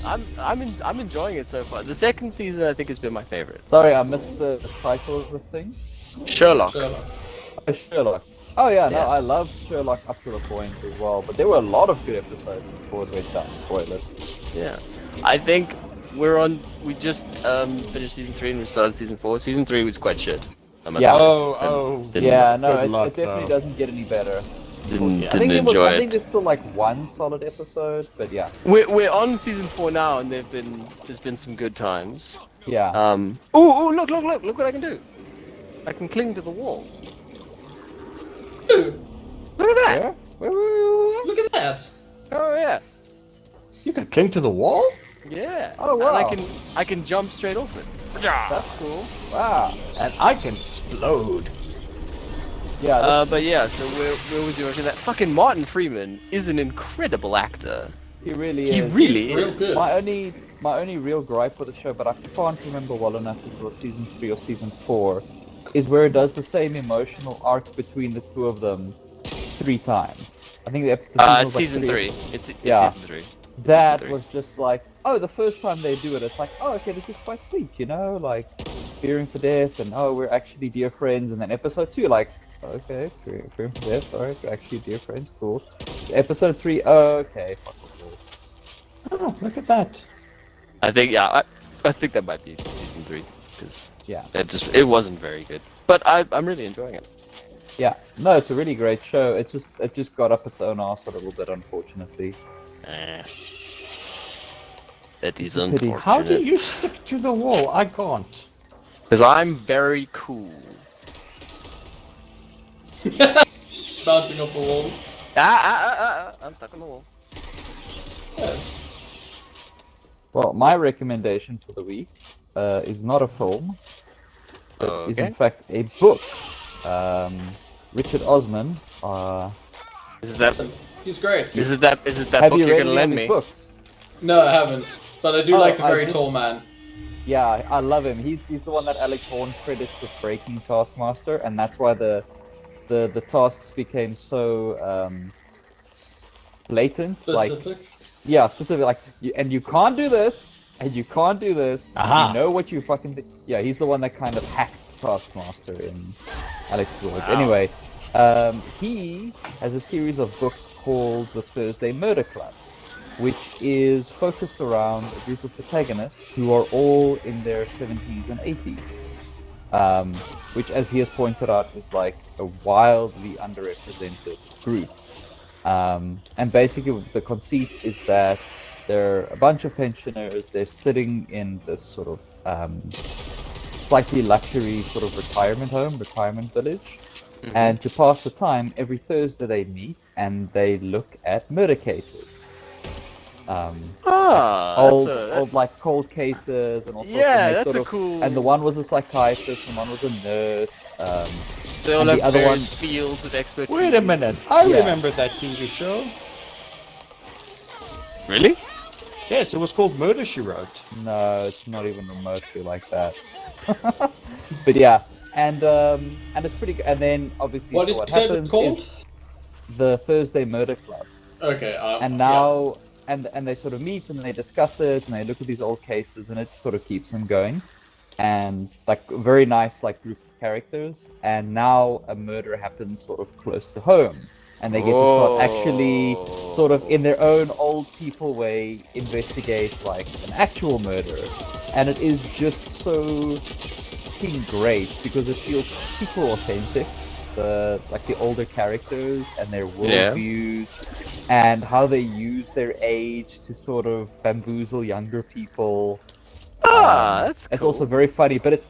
I'm enjoying it so far. The second season I think has been my favorite. Sorry, I missed the title of the thing. Sherlock. Sherlock. Oh, Sherlock. Oh yeah, no, Yeah. I loved Sherlock up to the point as well, but there were a lot of good episodes before it went down. Spoilers. Yeah, I think we just finished season 3 and we started season 4. Season 3 was quite shit. I must Yeah. say. Didn't- Yeah, no, good it luck, definitely though. doesn't get any better. Didn't I think enjoy I think it. there's still like one solid episode, but yeah, We're on season 4 now, and there's been some good times. yeah. Oh, look what I can do. I can cling to the wall. Dude, Look at that. Where? look at that. Oh yeah. You can cling to the wall? Yeah. Oh, wow. And I can jump straight off it. That's cool. Wow. And I can explode. Yeah. That's, But yeah, so where was you watching that? Fucking Martin Freeman is an incredible actor. he really He is. really He's real is. good. My only real gripe with the show, but I can't remember well enough if it was season 3 or season 4, is where it does the same emotional arc between the two of them 3 times. I think the season was like season 3. It's Yeah. season 3. It's that season 3. was just like, oh, the first time they do it, it's like, oh, okay, this is quite sweet, you know, like fearing for death, and oh, we're actually dear friends. And then episode 2, like, okay, fearing for death, alright, we're actually dear friends, cool. Episode 3, okay, fuck off. Oh, look at that. I think I think that might be season 3 because Yeah, it wasn't very good. But I'm really enjoying it. yeah, no, it's a really great show. It just got up its own arse a little bit, unfortunately. That is It's a pity. unfortunate. How do you stick to the wall? I can't. Because I'm very cool. Bouncing off a wall. I'm stuck on the wall. Well, my recommendation for the week is not a film, but is in fact a book. Richard Osman. Is it that? He's great. Is it that Have book you you're read gonna any of lend his me? books? No, I haven't. But I do Oh, like the I very just- tall man. Yeah, I love him. He's the one that Alex Horn credits with breaking Taskmaster, and that's why the tasks became so blatant. Specific. Like, yeah, specific. Like, you can't do this, and you can't do this. and Aha. You know what you fucking. Yeah, he's the one that kind of hacked Taskmaster in Alex's words. Wow. Anyway, he has a series of books called The Thursday Murder Club, which is focused around a group of protagonists who are all in their 70s and 80s. Which, as he has pointed out, is like a wildly underrepresented group. And basically, the conceit is that they're a bunch of pensioners. They're sitting in this sort of slightly luxury sort of retirement village. And to pass the time, every Thursday they meet and they look at murder cases. Old like cold cases and all sorts. Yeah, and they that's sort a of, cool. And the one was a psychiatrist, and one was a nurse. They all and have the other various one- fields of expertise. Wait a minute. I Yeah. remember that TV show. Really? Yes, it was called Murder, She Wrote. No, it's not even remotely like that. But yeah, and it's pretty good. And then obviously, What so did what you say it was happens called? is the Thursday Murder Club. Okay. And now and they sort of meet and they discuss it and they look at these old cases and it sort of keeps them going, and like very nice like group of characters. And now a murder happens sort of close to home, and they get to start actually sort of in their own old people way investigate like an actual murder, and it is just so fucking great because it feels super authentic. The older characters and their worldviews and how they use their age to sort of bamboozle younger people. That's It's cool. also very funny, but it's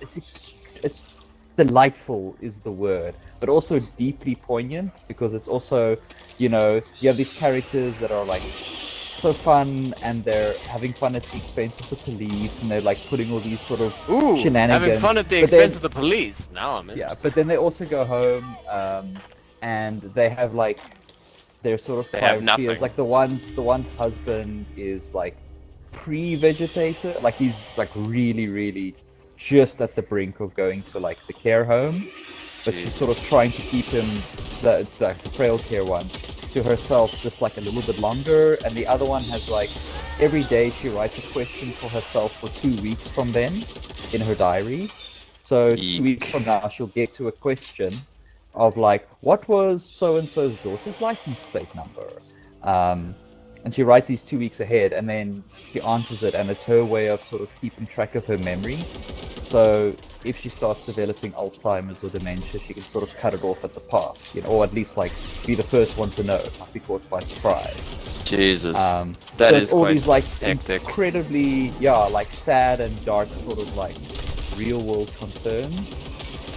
delightful is the word, but also deeply poignant because it's also, you know, you have these characters that are like so fun and they're having fun at the expense of the police and they're like putting all these sort of shenanigans. Having fun at the But then- expense of the police. Now I'm in. Yeah, but then they also go home, and they have like their sort of They have private fears. nothing. Like the one's husband is like pre-vegetator, like he's like really just at the brink of going to like the care home, but she's sort of trying to keep him, the frail care one, to herself just like a little bit longer. And the other one has like every day she writes a question for herself for 2 weeks from then in her diary. So 2 weeks from now, she'll get to a question of like, what was so-and-so's daughter's license plate number? And she writes these 2 weeks ahead, and then she answers it, and it's her way of sort of keeping track of her memory. So if she starts developing Alzheimer's or dementia, she can sort of cut it off at the pass, you know, or at least like be the first one to know, not be caught by surprise. Jesus. That That is is all quite these like hectic. incredibly, like sad and dark sort of like real world concerns,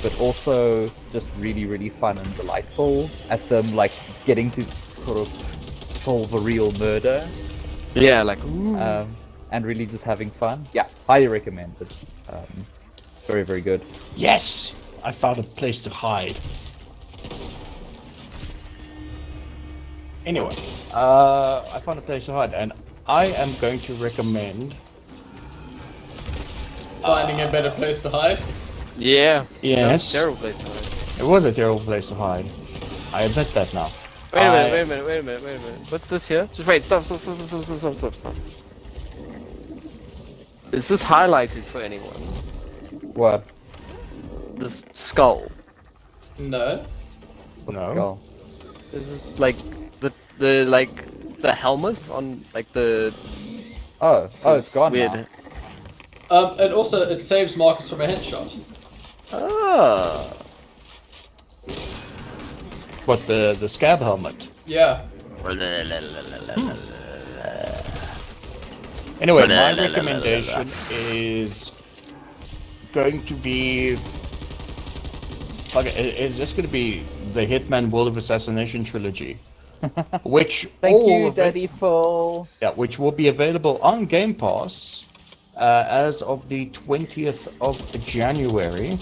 but also just really fun and delightful at them like getting to sort of solve a real murder. Yeah, like And really just having fun. Yeah, highly recommended. Very good. Yes! I found a place to hide. Anyway, I found a place to hide, and I am going to recommend... Finding a better place to hide. Yeah. Yes. Terrible place to hide. It was a terrible place to hide. I admit that now. Wait a minute. What's this here? Just wait, stop. Is this highlighted for anyone? What? This skull. No. No. Skull. This is like the helmet on like the Oh, it's gone weird. now. And also, it saves Markus from a headshot. Ah. What, the scab helmet? Yeah. Anyway, my recommendation is going to be... Okay, it's just going to be the Hitman World of Assassination trilogy. Which Thank all you, of Daddy it, Phil. yeah, which will be available on Game Pass as of the 20th of January.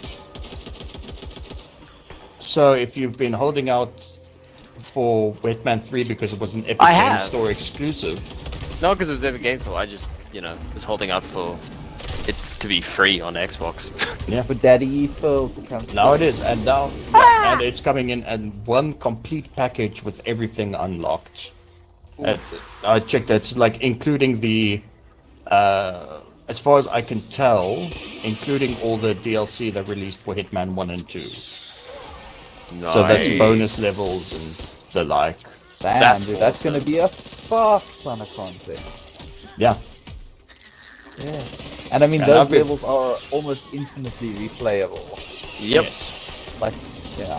So if you've been holding out for Hitman 3 because it was an Epic I Game have. Store exclusive, No, because it was Epic Games Store. I just, was holding out for it to be free on Xbox. For Daddy Phil to come. now it is, and now and it's coming in one complete package with everything unlocked. I checked, that's like including the, as far as I can tell, including all the DLC that released for Hitman 1 and 2. So that's bonus levels and the like. Damn, That's dude, that's awesome. gonna be a fuck ton of content. Yeah. Yeah. And I mean, And those I've been- levels are almost infinitely replayable. Yep. Yes. Like, yeah.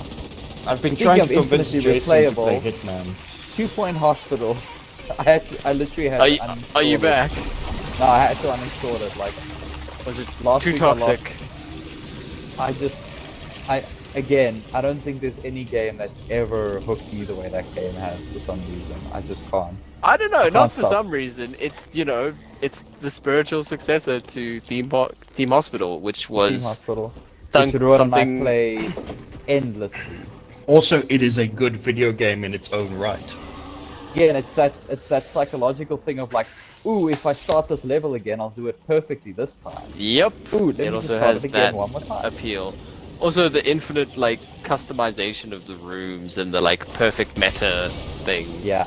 I've been Speaking trying of to convince infinitely Jason to play replayable- Hitman. 2 Point Hospital. I literally had to uninstall Are you it. back? No, I had to uninstall it. Like, Was it last too week I toxic? Again, I don't think there's any game that's ever hooked me the way that game has for some reason. I just can't. I don't know. can't Not for stop. some reason. It's it's the spiritual successor to Theme Hospital, which Team was Hospital. thunk- Which Ruan and I something. played endlessly. Also, it is a good video game in its own right. Yeah, and it's that psychological thing of like, ooh, if I start this level again, I'll do it perfectly this time. Yep. Ooh, let It me also just start has it again that one more time. appeal. Also, the infinite customization of the rooms and the perfect meta thing. Yeah.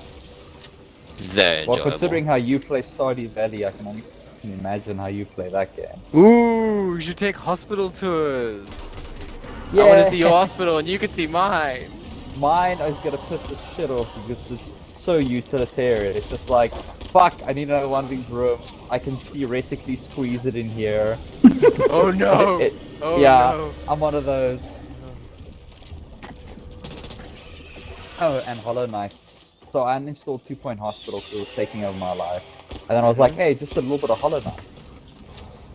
Very Well, enjoyable. considering how you play Stardew Valley, I can only imagine how you play that game. Ooh, you should take hospital tours. Yeah. I want to see your hospital, and you can see mine. Mine is gonna piss the shit off because it's so utilitarian. It's just like, fuck, I need another one of these rooms. I can theoretically squeeze it in here. Oh no! yeah, no. I'm one of those. Oh, and Hollow Knight. So I uninstalled 2 Point Hospital because it was taking over my life. And then I was like, hey, just a little bit of Hollow Knight.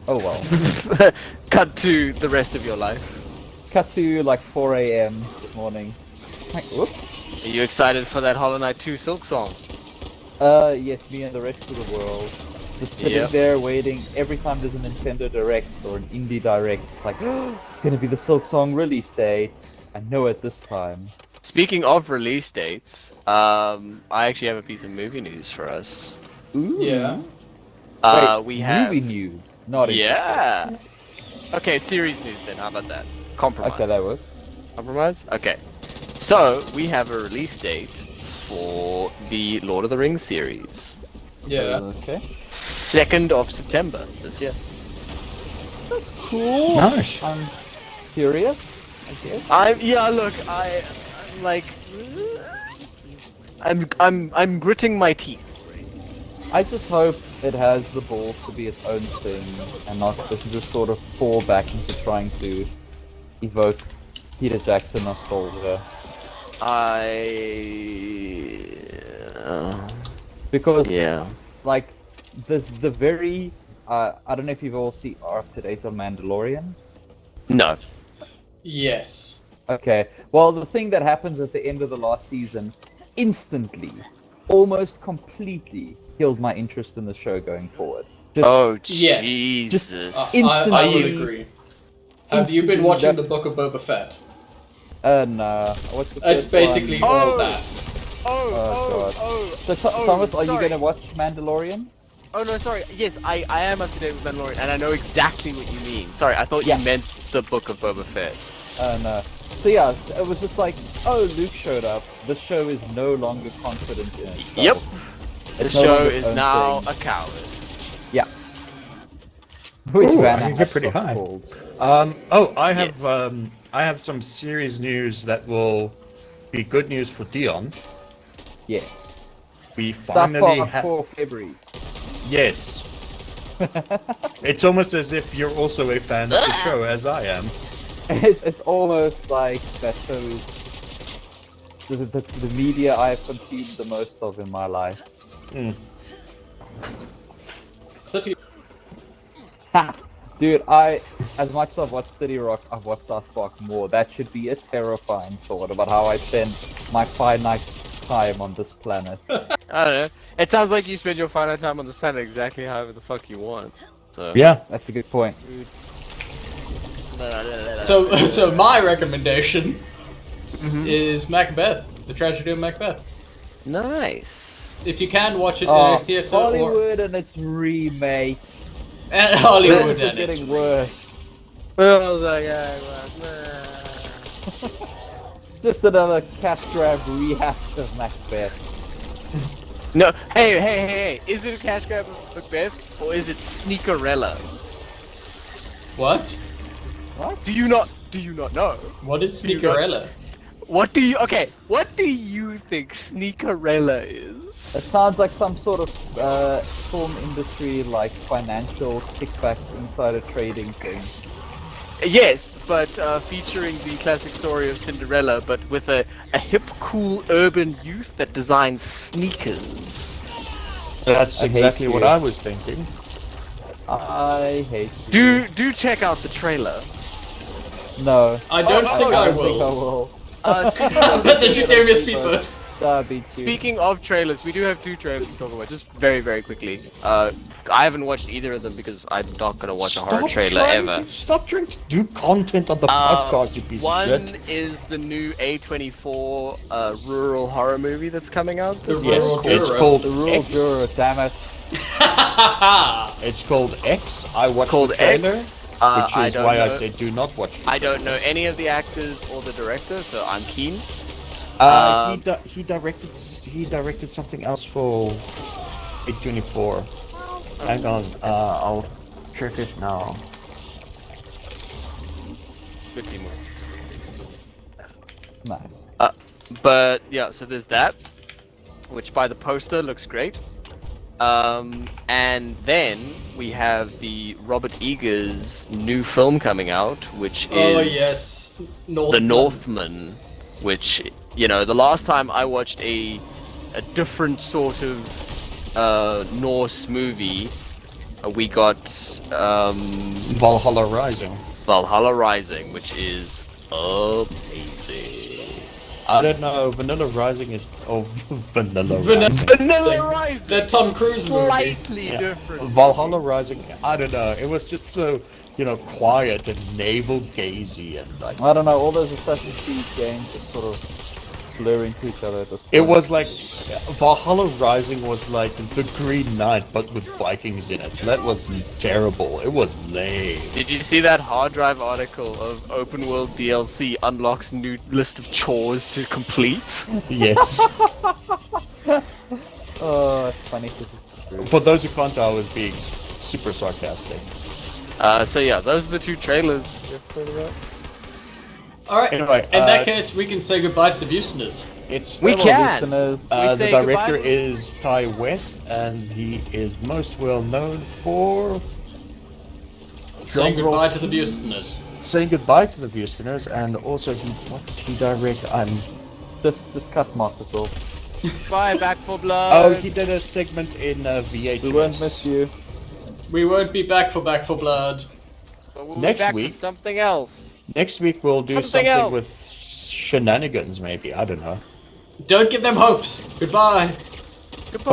Oh well. Cut to the rest of your life. Cut to like 4 AM this morning. Like, whoops. Are you excited for that Hollow Knight 2 Silk Song? Yes, me and the rest of the world. Just sitting Yep. there waiting. Every time there's a Nintendo Direct or an Indie Direct, it's like, gonna be the Silk Song release date. I know it this time. Speaking of release dates, I actually have a piece of movie news for us. Ooh. Yeah. Wait, We have movie news, not yeah. Okay, series news then. How about that? Compromise. Okay, that works. Compromise? Okay. So, we have a release date for the Lord of the Rings series. Yeah. Okay. 2nd of September this year. That's cool. Nice. I'm curious, I guess. I'm gritting my teeth. I just hope it has the balls to be its own thing and not just sort of fall back into trying to evoke Peter Jackson nostalgia. Because Yeah. like the very I don't know if you've all seen are up to date on Mandalorian. No. Yes. Okay, well the thing that happens at the end of the last season instantly, almost completely killed my interest in the show going forward. Just Oh Yes. Jesus. I Instantly- would agree. Have you been instantly watching that- the Book of Boba Fett? no. What's the It's first basically one? all that. Oh, God. So Thomas, are you sorry. gonna watch Mandalorian? Oh no, sorry. Yes, I am up to date with Mandalorian, and I know exactly what you mean. Sorry, I thought Yeah. you meant the Book of Boba Fett. No. So yeah, it was just like, oh, Luke showed up. This show is no longer confident in itself. Yep. The It's no show longer its is own now thing. a coward. Yeah. Which Ooh, Van I can Hap's get pretty not high. called. Yes. I have some series news that will be good news for Dion. Yeah. We Star finally Park have. for February. Yes. It's almost as if you're also a fan of the show, as I am. It's almost like that show is the media I have consumed the most of in my life. Ha! Dude, as much as I've watched 30 Rock, I've watched South Park more. That should be a terrifying thought about how I spend my finite time on this planet. I don't know. It sounds like you spend your finite time on this planet exactly however the fuck you want. So. Yeah. That's a good point. So my recommendation Mhm. is Macbeth, The Tragedy of Macbeth. Nice. If you can watch it in Oh, a theater or Hollywood and its remakes. and Hollywood, Things are and it's getting worse. Just another cash grab rehash of Macbeth. No, hey! Is it a cash grab of Macbeth or is it Sneakerella? What? Do you not know? What is Do you not- Sneakerella? What do you think Sneakerella is? It sounds like some sort of film industry, like financial kickbacks, insider trading thing. Yes, but featuring the classic story of Cinderella, but with a hip, cool urban youth that designs sneakers. That's I hate exactly what you. I was thinking. I hate you. Do check out the trailer. No. I don't think I don't think I will. will. Speaking But of, did you do your speedboat? I beat you. speaking of trailers, we do have 2 trailers to talk about, just very, very quickly. I haven't watched either of them because I'm not gonna watch a horror trailer ever. Stop trying to do content on the podcast, you piece of One shit. is the new A24 rural horror movie that's coming out. The this year. Yes, Rural it's Juror. called The rule X. juror, damn it. It's called X. I watched Called the trailer, X. which I is don't why I know- said do not watch. The I don't know any of the actors or the director, so I'm keen. He directed something else for A24. Hang on, I'll check it now. Good teamwork. Nice. But yeah, so there's that, which by the poster looks great. And then we have the Robert Eggers new film coming out, which is Oh yes, The Northman, which, you know, the last time I watched a different sort of Norse movie, we got Valhalla Rising. Valhalla Rising, which is amazing. I don't know. Vanilla Rising is Vanilla Vanilla- Rising. Vanilla Rising! That Tom Cruise movie. Slightly Yeah. different. Valhalla Rising. I don't know. It was just so quiet and navel gazy and like. I don't know, all those Assassin's Creed games are sort of blurring to each other at this point. It was like Valhalla Rising was like the Green Knight, but with Vikings in it. That was terrible. It was lame. Did you see that hard drive article of open world DLC unlocks new list of chores to complete? Yes. Oh, it's funny because it's true. For those who can't tell, I was being super sarcastic. So yeah, those are the 2 trailers. All right. Anyway, in that case, we can say goodbye to the Buseners. It's We Hello, can. listeners. We the say director goodbye? is Ty West, and he is most well known for Saying drum roll, goodbye to the please. Buseners. Saying goodbye to the Buseners, and also what did he direct? Just cut Markus off. Bye, Back for Oh, Blood. he did a segment in VHS. We won't miss you. We won't be back for Back for Blood. But we'll be Next back for week. something else. Next week we'll do Something something else. with shenanigans, maybe. I don't know. Don't give them hopes. Goodbye. Goodbye.